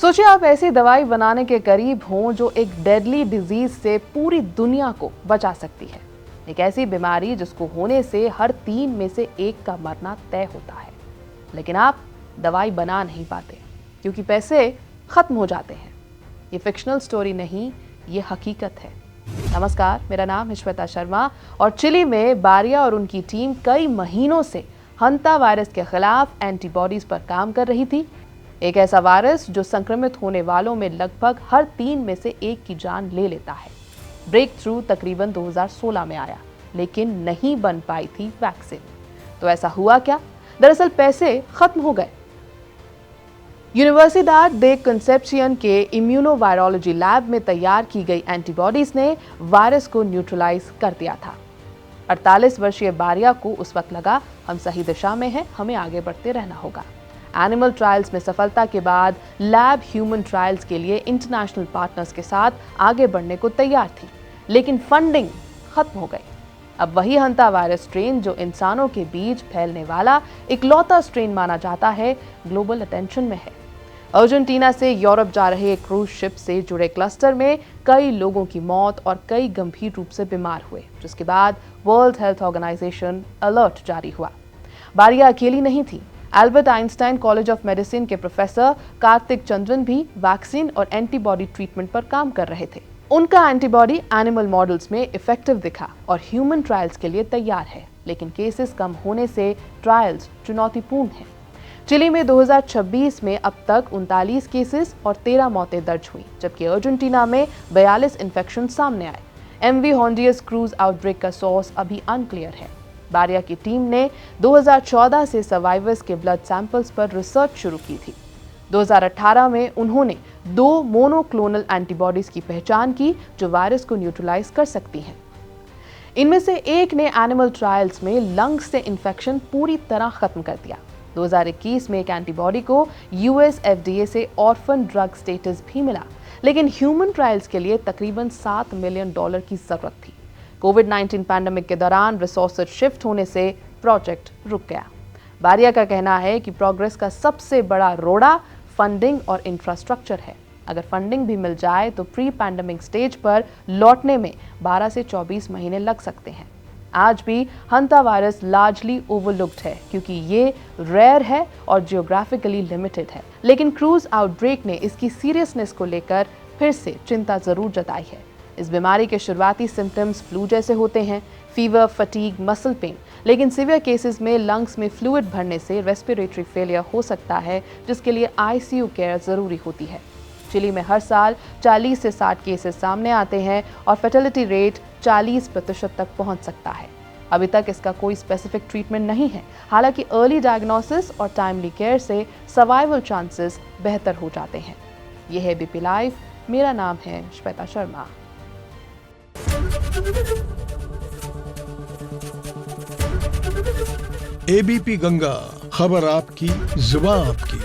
सोचिए आप ऐसी दवाई बनाने के करीब हों जो एक डेडली डिजीज से पूरी दुनिया को बचा सकती है। एक ऐसी बीमारी जिसको होने से हर 3 में से 1 का मरना तय होता है, लेकिन आप दवाई बना नहीं पाते क्योंकि पैसे खत्म हो जाते हैं। ये फिक्शनल स्टोरी नहीं, ये हकीकत है। नमस्कार, मेरा नाम है श्वेता शर्मा और चिली में बारिया और उनकी टीम कई महीनों से हंता वायरस के खिलाफ एंटीबॉडीज पर काम कर रही थी। एक ऐसा वायरस जो संक्रमित होने वालों में लगभग हर 3 में से 1 की जान ले लेता है। ब्रेक थ्रू तकरीबन 2016 में आया, लेकिन नहीं बन पाई थी वैक्सीन। तो ऐसा हुआ क्या? दरअसल पैसे खत्म हो गए। यूनिवर्सिडad de कंसेप्शियन के इम्यूनोवायरोलॉजी लैब में तैयार की गई एंटीबॉडीज ने वायरस को न्यूट्रलाइज कर दिया था। 48 वर्षीय बारिया को उस वक्त लगा हम सही दिशा में हैं, हमें आगे बढ़ते रहना होगा। एनिमल ट्रायल्स में सफलता के बाद लैब ह्यूमन ट्रायल्स के लिए इंटरनेशनल पार्टनर्स के साथ आगे बढ़ने को तैयार थी, लेकिन फंडिंग खत्म हो गई। अब वही हंता वायरस स्ट्रेन जो इंसानों के बीच फैलने वाला इकलौता स्ट्रेन माना जाता है, ग्लोबल अटेंशन में है। अर्जेंटीना से यूरोप जा रहे एक क्रूज शिप से जुड़े क्लस्टर में कई लोगों की मौत और कई गंभीर रूप से बीमार हुए, जिसके बाद वर्ल्ड हेल्थ ऑर्गेनाइजेशन अलर्ट जारी हुआ। बारिया अकेली नहीं थी। Albert Einstein college of medicine के प्रोफेसर कार्तिक चंद्रन भी वैक्सीन और एंटीबॉडी ट्रीटमेंट पर काम कर रहे थे। उनका एंटीबॉडी एनिमल मॉडल्स में इफेक्टिव दिखा और ह्यूमन ट्रायल्स के लिए तैयार है, लेकिन केसेस कम होने से ट्रायल्स चुनौतीपूर्ण हैं। चिली में 2026 में अब तक 39 केसेस और 13 मौतें दर्ज हुई, जबकि अर्जेंटीना में 42 इन्फेक्शन सामने आए। एमवी हॉन्डियस क्रूज आउटब्रेक का सोर्स अभी अनक्लियर है। बारिया की टीम ने 2014 से सर्वाइवर्स के ब्लड सैंपल्स पर रिसर्च शुरू की थी। 2018 में उन्होंने 2 मोनोक्लोनल एंटीबॉडीज की पहचान की जो वायरस को न्यूट्रलाइज कर सकती हैं। इनमें से एक ने एनिमल ट्रायल्स में लंग्स से इन्फेक्शन पूरी तरह खत्म कर दिया। 2021 में एक एंटीबॉडी को यूएस FDA से ऑर्फन ड्रग स्टेटस भी मिला, लेकिन ह्यूमन ट्रायल्स के लिए तकरीबन $7 मिलियन की जरूरत थी। कोविड-19 पैंडेमिक के दौरान रिसोर्सेज शिफ्ट होने से प्रोजेक्ट रुक गया। बारिया का कहना है कि प्रोग्रेस का सबसे बड़ा रोड़ा फंडिंग और इंफ्रास्ट्रक्चर है। अगर फंडिंग भी मिल जाए तो प्री पैंडेमिक स्टेज पर लौटने में 12 से 24 महीने लग सकते हैं। आज भी हंता वायरस लार्जली ओवरलुक्ड है क्योंकि ये रेयर है और जियोग्राफिकली लिमिटेड है, लेकिन क्रूज आउटब्रेक ने इसकी सीरियसनेस को लेकर फिर से चिंता जरूर जताई है। इस बीमारी के शुरुआती सिम्टम्स फ्लू जैसे होते हैं, फीवर, फटीग, मसल पेन, लेकिन सीवियर केसेस में लंग्स में फ्लूइड भरने से रेस्पिरेटरी फेलियर हो सकता है, जिसके लिए ICU केयर जरूरी होती है। चिली में हर साल 40 से 60 केसेस सामने आते हैं और फर्टिलिटी रेट 40% तक पहुंच सकता है। अभी तक इसका कोई स्पेसिफिक ट्रीटमेंट नहीं है, हालांकि अर्ली डायग्नोसिस और टाइमली केयर से सर्वाइवल चांसेस बेहतर हो जाते हैं। यह है BP लाइव। मेरा नाम है श्वेता शर्मा। ABP गंगा, खबर आपकी, जुबान आपकी।